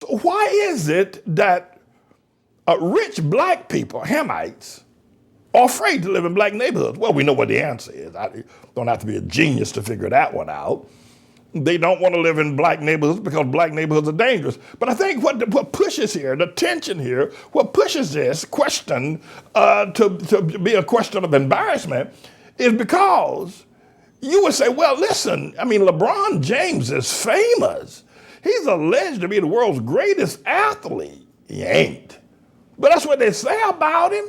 So why is it that rich black people, Hamites, are afraid to live in black neighborhoods? Well, we know what the answer is. I don't have to be a genius to figure that one out. They don't want to live in black neighborhoods because black neighborhoods are dangerous. But I think what pushes here, the tension here, what pushes this question to be a question of embarrassment is because you would say, well, listen, I mean, LeBron James is famous. He's alleged to be the world's greatest athlete. He ain't. But that's what they say about him.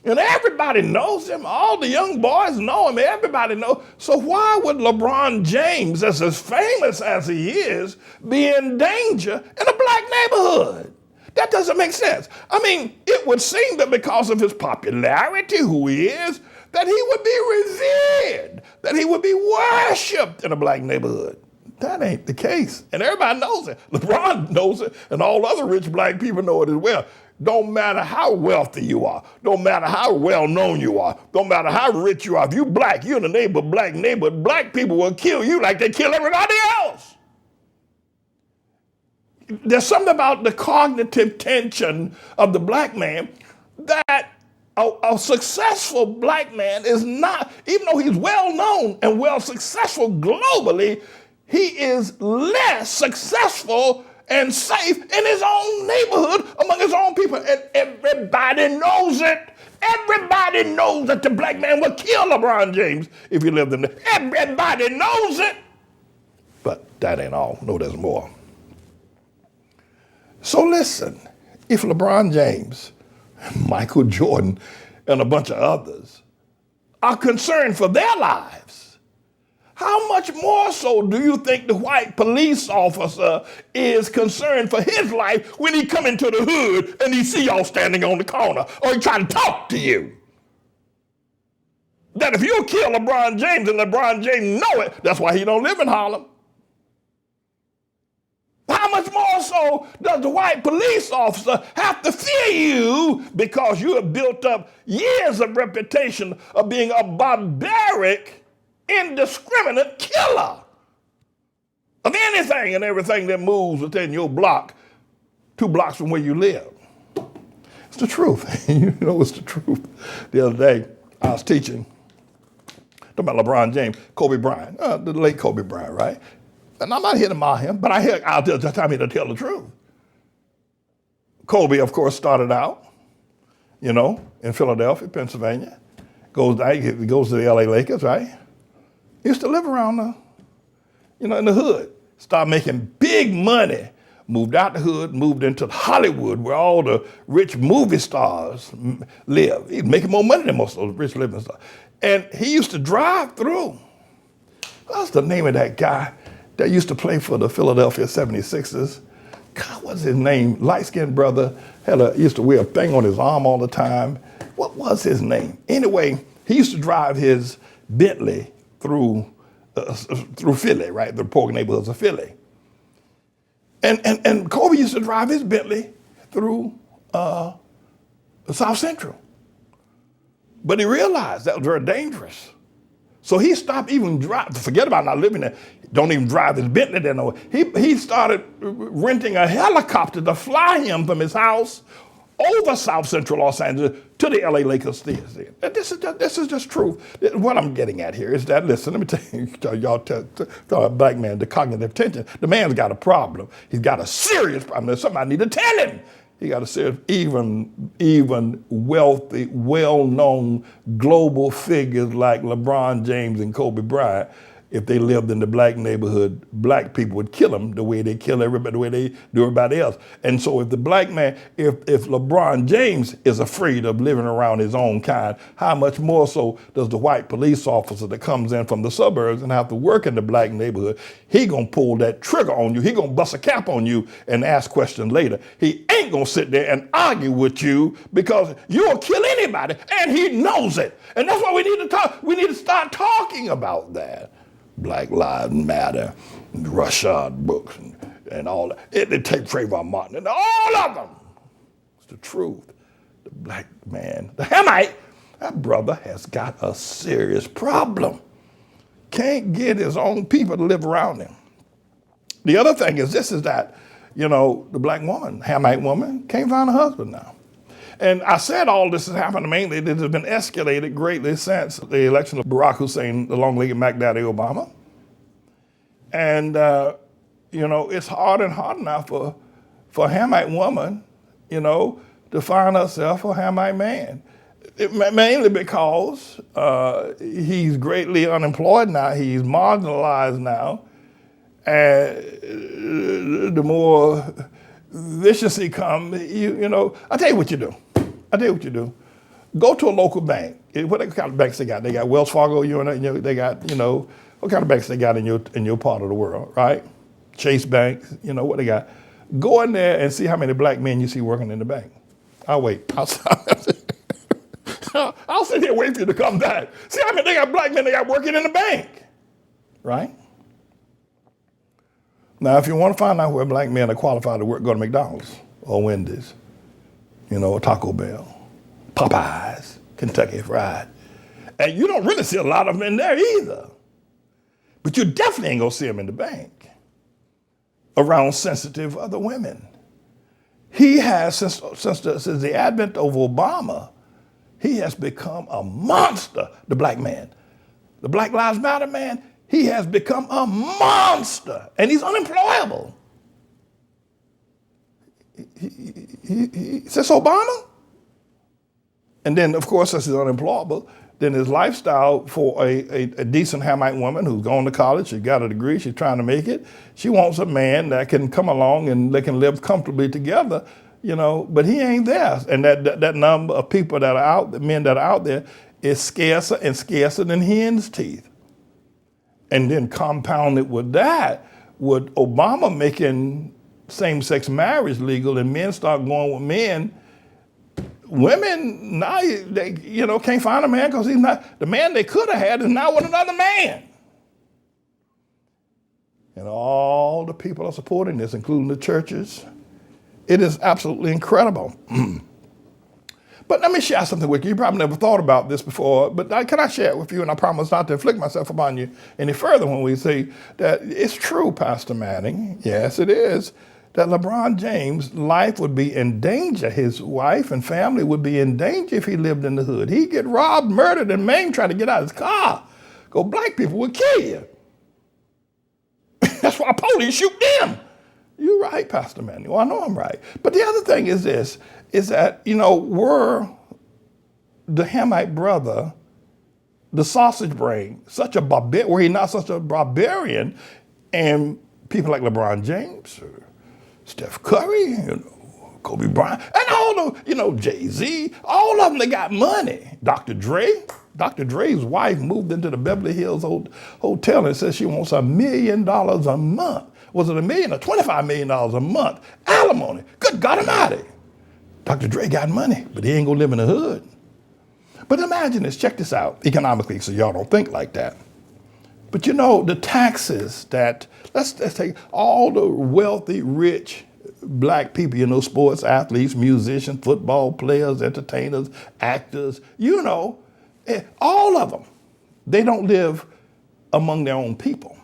And everybody knows him. All the young boys know him. Everybody knows. So why would LeBron James, as famous as he is, be in danger in a black neighborhood? That doesn't make sense. I mean, it would seem that because of his popularity, who he is, that he would be revered, that he would be worshipped in a black neighborhood. That ain't the case. And everybody knows it. LeBron knows it, and all other rich black people know it as well. Don't matter how wealthy you are. Don't matter how well known you are. Don't matter how rich you are. If you black, you're in a black neighborhood, black people will kill you like they kill everybody else. There's something about the cognitive tension of the black man that a successful black man is not, even though he's well known and well successful globally, he is less successful and safe in his own neighborhood among his own people. And everybody knows it. Everybody knows that the black man would kill LeBron James if he lived in there. Everybody knows it. But that ain't all. No, there's more. So listen, if LeBron James, Michael Jordan, and a bunch of others are concerned for their lives, how much more so do you think the white police officer is concerned for his life when he come into the hood and he see y'all standing on the corner or he trying to talk to you? That if you kill LeBron James and LeBron James know it, that's why he don't live in Harlem. How much more so does the white police officer have to fear you because you have built up years of reputation of being a barbaric, indiscriminate killer of anything and everything that moves within your block, 2 blocks from where you live? It's the truth. You know it's the truth. The other day, I was teaching, talking about LeBron James, Kobe Bryant, the late Kobe Bryant, right? And I'm not here to mock him, but I'm here to tell the truth. Kobe, of course, started out, in Philadelphia, Pennsylvania. Goes to the LA Lakers, right? He used to live around in the hood. Started making big money. Moved out the hood, moved into Hollywood, where all the rich movie stars live. He's making more money than most of those rich living stars. And he used to drive through. What's the name of that guy that used to play for the Philadelphia 76ers? God, what's his name? Light-skinned brother. Used to wear a thing on his arm all the time. What was his name? Anyway, he used to drive his Bentley through Philly, right? The poor neighborhoods of Philly. And Kobe used to drive his Bentley through South Central. But he realized that was very dangerous. So he stopped even driving, forget about not living there, don't even drive his Bentley there no more. He started renting a helicopter to fly him from his house over South Central Los Angeles to the LA Lakers theater. This is just truth. What I'm getting at here is that, listen, let me tell y'all, tell a black man, the cognitive tension. The man's got a problem. He's got a serious problem. There's something I need to tell him. He got a serious, even wealthy, well-known global figures like LeBron James and Kobe Bryant, if they lived in the black neighborhood, black people would kill them the way they kill everybody, the way they do everybody else. And so if the black man, if LeBron James is afraid of living around his own kind, how much more so does the white police officer that comes in from the suburbs and have to work in the black neighborhood? He gonna pull that trigger on you. He gonna bust a cap on you and ask questions later. He ain't gonna sit there and argue with you because you'll kill anybody, and he knows it. And that's why we need to talk. We need to start talking about that. Black Lives Matter, and Rashad Brooks, and all that. They take Trayvon Martin, and all of them. It's the truth. The black man, the Hamite, that brother has got a serious problem. Can't get his own people to live around him. The other thing is this, is that, the black woman, Hamite woman, can't find a husband now. And I said all this has happened mainly, it has been escalated greatly since the election of Barack Hussein, the long-legged Mac Daddy Obama. And, it's hard and hard now for a Hamite woman, to find herself a Hamite man. Mainly because he's greatly unemployed now, he's marginalized now, and the more vicious he comes, I tell you what you do. Go to a local bank. What kind of banks they got? They got Wells Fargo, they got, what kind of banks they got in your part of the world, right? Chase Bank, what they got. Go in there and see how many black men you see working in the bank. I'll wait. I'll sit here waiting for you to come back. See how many they got black men they got working in the bank, right? Now, if you want to find out where black men are qualified to work, go to McDonald's or Wendy's, Taco Bell, Popeyes, Kentucky Fried. And you don't really see a lot of them in there either. But you definitely ain't gonna see them in the bank around sensitive other women. He has, since the advent of Obama, he has become a monster, the black man. The Black Lives Matter man, he has become a monster, and he's unemployable. Since Obama? And then, of course, since he's unemployable, then his lifestyle for a decent Hamite woman who's gone to college, she got a degree, she's trying to make it, she wants a man that can come along and they can live comfortably together, but he ain't there. And that number of people that are out, the men that are out there, is scarcer and scarcer than hen's teeth. And then compounded with that, with Obama making same-sex marriage legal and men start going with men, women now they can't find a man because he's not the man they could have had is now with another man. And all the people are supporting this, including the churches. It is absolutely incredible. But let me share something with you. You probably never thought about this before, but can I share it with you? And I promise not to inflict myself upon you any further when we say that it's true, Pastor Manning. Yes, it is. That LeBron James' life would be in danger. His wife and family would be in danger if he lived in the hood. He'd get robbed, murdered, and maimed trying to get out of his car. Because black people would kill you. That's why police shoot them. You're right, Pastor Manuel. I know I'm right. But the other thing is this, is that, were the Hamite brother, the sausage brain, were he not such a barbarian, and people like LeBron James, or Steph Curry, Kobe Bryant, and all the, Jay-Z, all of them, they got money. Dr. Dre's wife moved into the Beverly Hills Hotel and said she wants $1 million a month. Was it $1 million or $25 million a month? Alimony. Good God Almighty. Dr. Dre got money, but he ain't gonna live in the hood. But imagine this, check this out, economically, so y'all don't think like that. But the taxes that, let's take all the wealthy, rich black people, sports athletes, musicians, football players, entertainers, actors, all of them, they don't live among their own people.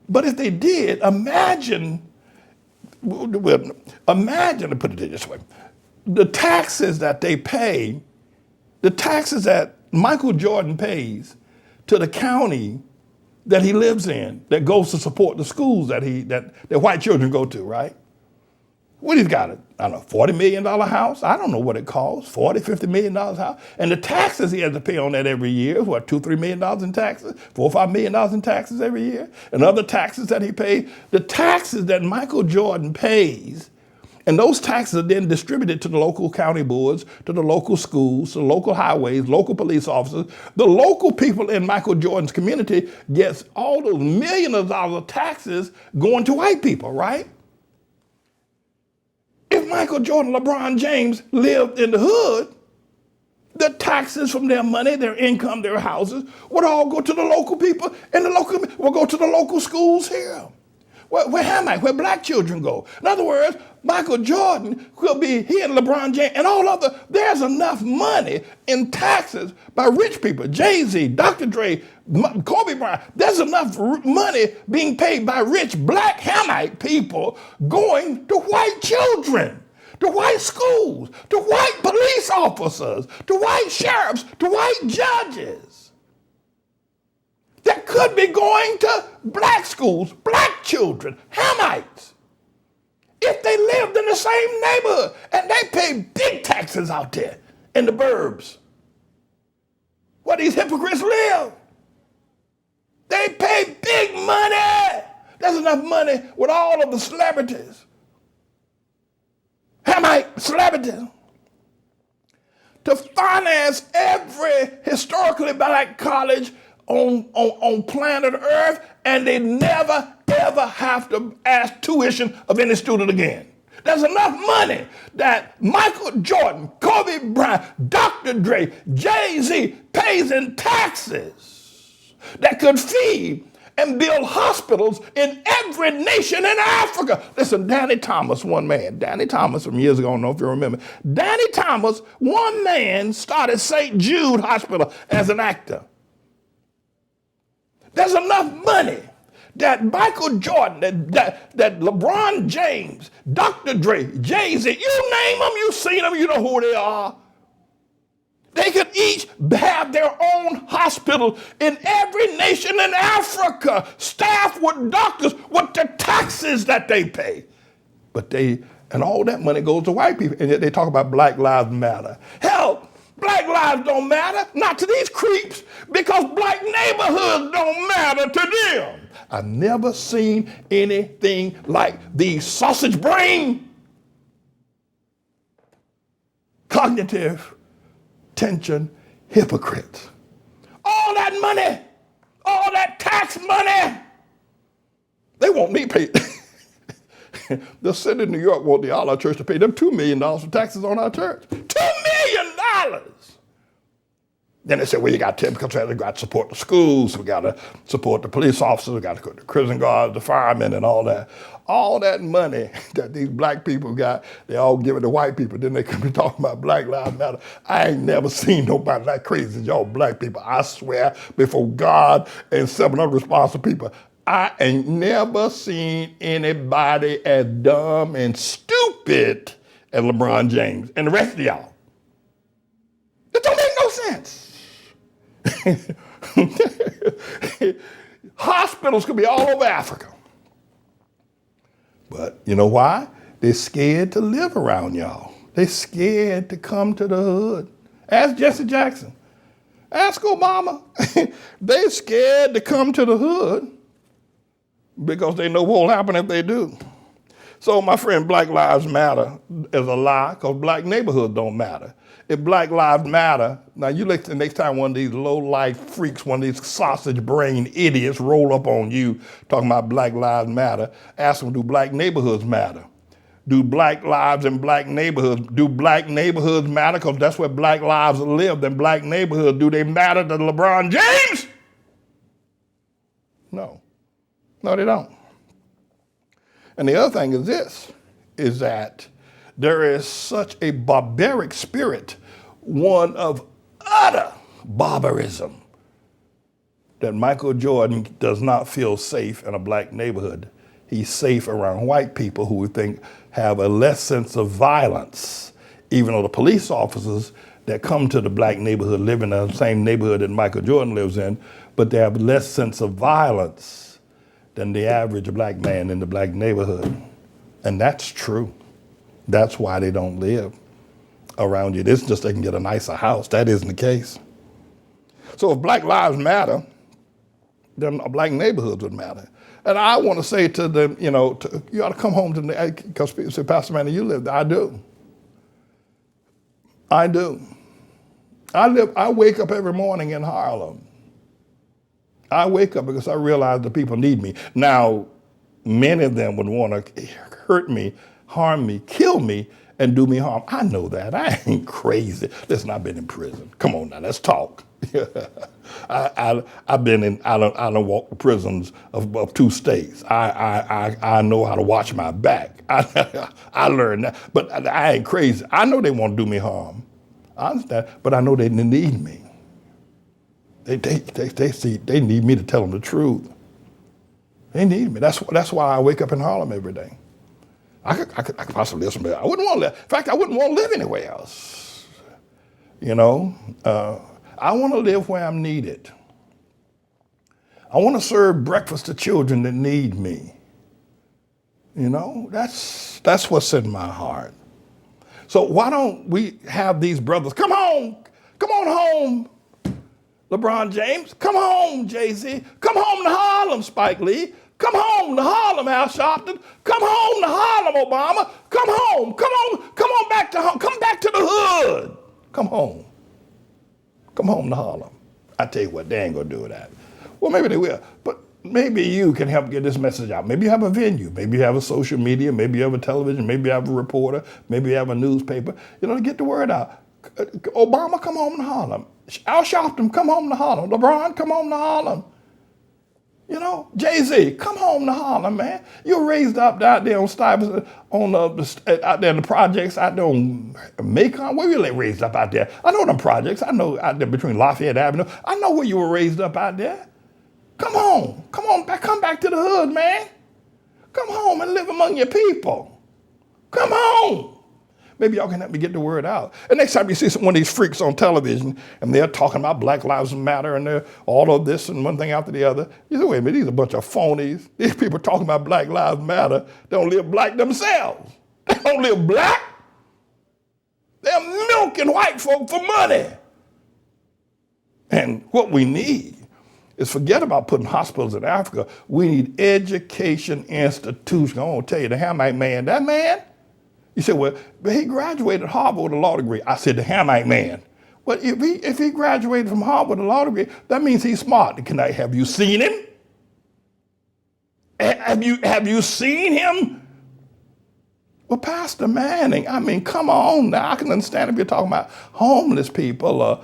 But if they did, imagine, to put it this way, the taxes that they pay, the taxes that Michael Jordan pays to the county that he lives in, that goes to support the schools that white children go to, right? What he's got, $40 million house? I don't know what it costs, $40, $50 million house. And the taxes he has to pay on that every year, what, $2, $3 million in taxes, $4, $5 million in taxes every year? And other taxes that he pays, the taxes that Michael Jordan pays, and those taxes are then distributed to the local county boards, to the local schools, to the local highways, local police officers. The local people in Michael Jordan's community gets all those millions of dollars of taxes going to white people, right? If Michael Jordan, LeBron James lived in the hood, the taxes from their money, their income, their houses would all go to the local people, and will go to the local schools here. Where Hamite, where black children go. In other words, Michael Jordan could be, he and LeBron James and all other, there's enough money in taxes by rich people. Jay-Z, Dr. Dre, Kobe Bryant, there's enough money being paid by rich black Hamite people going to white children, to white schools, to white police officers, to white sheriffs, to white judges. That could be going to black schools, black children, Hamites, if they lived in the same neighborhood and they pay big taxes out there in the burbs where these hypocrites live. They pay big money. There's enough money with all of the celebrities, Hamite celebrities, to finance every historically black college on planet Earth, and they never, ever have to ask tuition of any student again. There's enough money that Michael Jordan, Kobe Bryant, Dr. Dre, Jay-Z pays in taxes that could feed and build hospitals in every nation in Africa. Listen, Danny Thomas, one man. Danny Thomas from years ago, I don't know if you remember. Danny Thomas, one man, started St. Jude Hospital as an actor. There's enough money that Michael Jordan, that LeBron James, Dr. Dre, Jay-Z, you name them, you've seen them, you know who they are. They could each have their own hospital in every nation in Africa, staffed with doctors with the taxes that they pay. But and all that money goes to white people, and yet they talk about Black Lives Matter. Hell, black lives don't matter, not to these creeps, because black neighborhoods don't matter to them. I've never seen anything like these sausage brain, cognitive tension hypocrites. All that money, all that tax money, they want me paid. The city of New York want the ATLAH Church to pay them $2 million for taxes on our church. $2 million! Then they said, well, you got to, because we got to support the schools, we got to support the police officers, we got to go to the prison guards, the firemen, and all that. All that money that these black people got, they all give it to white people. Then they could be talking about Black Lives Matter. I ain't never seen nobody that crazy as y'all black people. I swear before God and 7 other responsible people, I ain't never seen anybody as dumb and stupid as LeBron James and the rest of y'all. It don't make no sense. Hospitals could be all over Africa. But you know why? They're scared to live around y'all. They're scared to come to the hood. Ask Jesse Jackson. Ask Obama. They're scared to come to the hood because they know what will happen if they do. So my friend, Black Lives Matter is a lie because black neighborhoods don't matter. If Black Lives Matter, now you listen next time one of these low-life freaks, one of these sausage-brain idiots roll up on you talking about Black Lives Matter, ask them, do black neighborhoods matter? Do black lives in black neighborhoods, do black neighborhoods matter? Because that's where black lives live, in black neighborhoods. Do they matter to LeBron James? No. No, they don't. And the other thing is this, is that there is such a barbaric spirit, one of utter barbarism, that Michael Jordan does not feel safe in a black neighborhood. He's safe around white people who we think have a less sense of violence, even though the police officers that come to the black neighborhood live in the same neighborhood that Michael Jordan lives in, but they have less sense of violence than the average black man in the black neighborhood. And that's true. That's why they don't live around you. It's just they can get a nicer house. That isn't the case. So if Black Lives Matter, then black neighborhoods would matter. And I want to say to them, you ought to come home to the, because people say, Pastor Manny, you live there. I do. I wake up every morning in Harlem. I wake up because I realize the people need me. Now, many of them would want to hurt me, harm me, kill me, and do me harm. I know that. I ain't crazy. Listen, I've been in prison. Come on now, let's talk. I've been in. I don't walk the prisons of 2 states. I know how to watch my back. I learned that, but I ain't crazy. I know they want to do me harm. I understand, but I know they need me. They see they need me to tell them the truth. They need me. That's why I wake up in Harlem every day. I could possibly live somewhere. I wouldn't want to live. In fact, I wouldn't want to live anywhere else. You know, I want to live where I'm needed. I want to serve breakfast to children that need me. You know, that's what's in my heart. So why don't we have these brothers come on home, LeBron James, come home, Jay-Z, come home to Harlem, Spike Lee, come home to Harlem, Al Sharpton, come home to Harlem, Obama, come on back to home, come back to the hood, come home to Harlem. I tell you what, they ain't gonna do that. Well, maybe they will, but maybe you can help get this message out. Maybe you have a venue, maybe you have a social media, maybe you have a television, maybe you have a reporter, maybe you have a newspaper, to get the word out. Obama, come home to Harlem. Al Sharpton, come home to Harlem. LeBron, come home to Harlem. Jay-Z, come home to Harlem, man. You're raised up out there on Stuyvesant, out there in the projects, out there on Macon. Where you raised up out there? I know them projects. I know out there between Lafayette Avenue. I know where you were raised up out there. Come back to the hood, man. Come home and live among your people. Come home. Maybe y'all can help me get the word out. And next time you see one of these freaks on television and they're talking about Black Lives Matter and they're all of this and one thing after the other, you say, wait a minute, these are a bunch of phonies. These people talking about Black Lives Matter, they don't live black themselves. They don't live black. They're milking white folk for money. And what we need is forget about putting hospitals in Africa. We need education institutions. I want to tell you, the Hamite man, that man, you said, well, but he graduated Harvard with a law degree. I said, the Hamite man. Well, if he graduated from Harvard with a law degree, that means he's smart. Have you seen him? Have you seen him? Well, Pastor Manning, I mean, come on now. I can understand if you're talking about homeless people,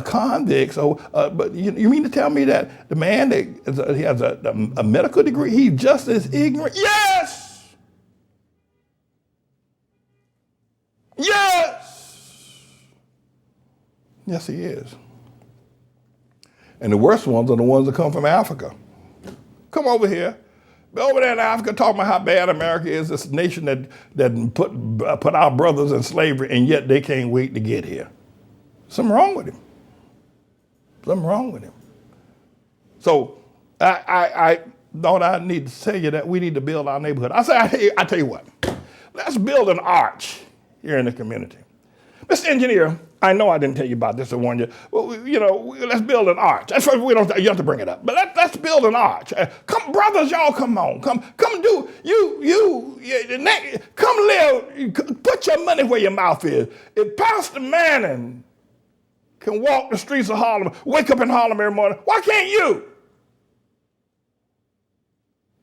convicts. But you mean to tell me that the man that he has a medical degree, he's just as ignorant? Yes! Yes, he is. And the worst ones are the ones that come from Africa. Come over here. Over there in Africa talking about how bad America is, this nation that put our brothers in slavery, and yet they can't wait to get here. Something wrong with him. So I thought I need to tell you that we need to build our neighborhood. I tell you what, let's build an arch here in the community. Mr. Engineer, I know I didn't tell you about this. I warned you. Well, let's build an arch. That's why you have to bring it up. But let's build an arch. Come, brothers, y'all, come on. Come do come live. Put your money where your mouth is. If Pastor Manning can walk the streets of Harlem, wake up in Harlem every morning, why can't you?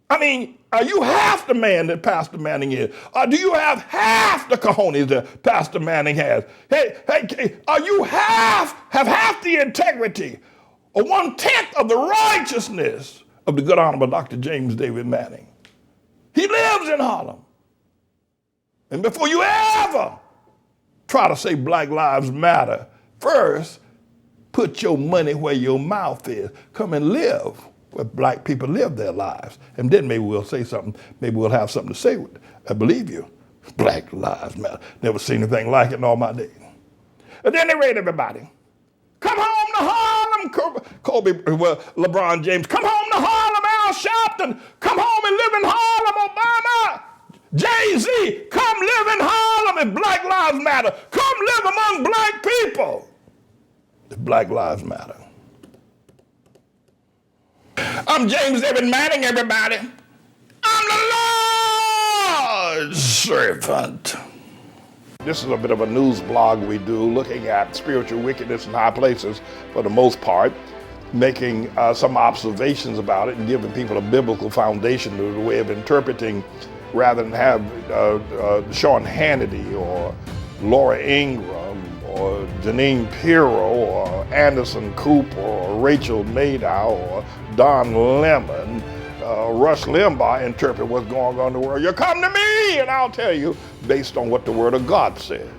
I mean, are you half the man that Pastor Manning is? Or do you have half the cojones that Pastor Manning has? Hey, are you have half the integrity or 1/10 of the righteousness of the good honorable Dr. James David Manning? He lives in Harlem. And before you ever try to say Black Lives Matter, first, put your money where your mouth is. Come and live where black people live their lives. And then maybe we'll say something, maybe we'll have something to say with it. I believe you. Black Lives Matter. Never seen anything like it in all my days. And then they raid everybody. Come home to Harlem, LeBron James. Come home to Harlem, Al Sharpton. Come home and live in Harlem, Obama. Jay-Z, come live in Harlem if Black Lives Matter. Come live among black people if Black Lives Matter. I'm James David Manning, everybody. I'm the Lord's servant. This is a bit of a news blog we do, looking at spiritual wickedness in high places for the most part, making some observations about it and giving people a biblical foundation to the way of interpreting, rather than have Sean Hannity or Laura Ingraham or Janine Pirro or Anderson Cooper or Rachel Maddow or Don Lemon, Rush Limbaugh interpret what's going on in the world. You come to me and I'll tell you based on what the Word of God says.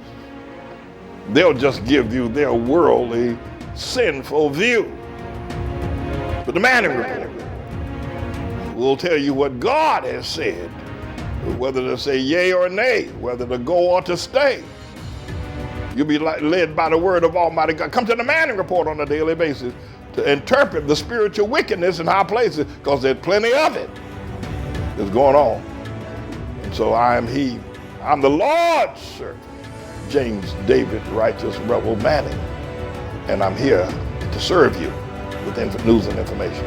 They'll just give you their worldly, sinful view. But the Manning Report will tell you what God has said, whether to say yea or nay, whether to go or to stay. You'll be led by the word of Almighty God. Come to the Manning Report on a daily basis to interpret the spiritual wickedness in high places, because there's plenty of it that's going on. And so I am he. I'm the Lord's servant, James David Righteous Rebel Manning. And I'm here to serve you with news and information.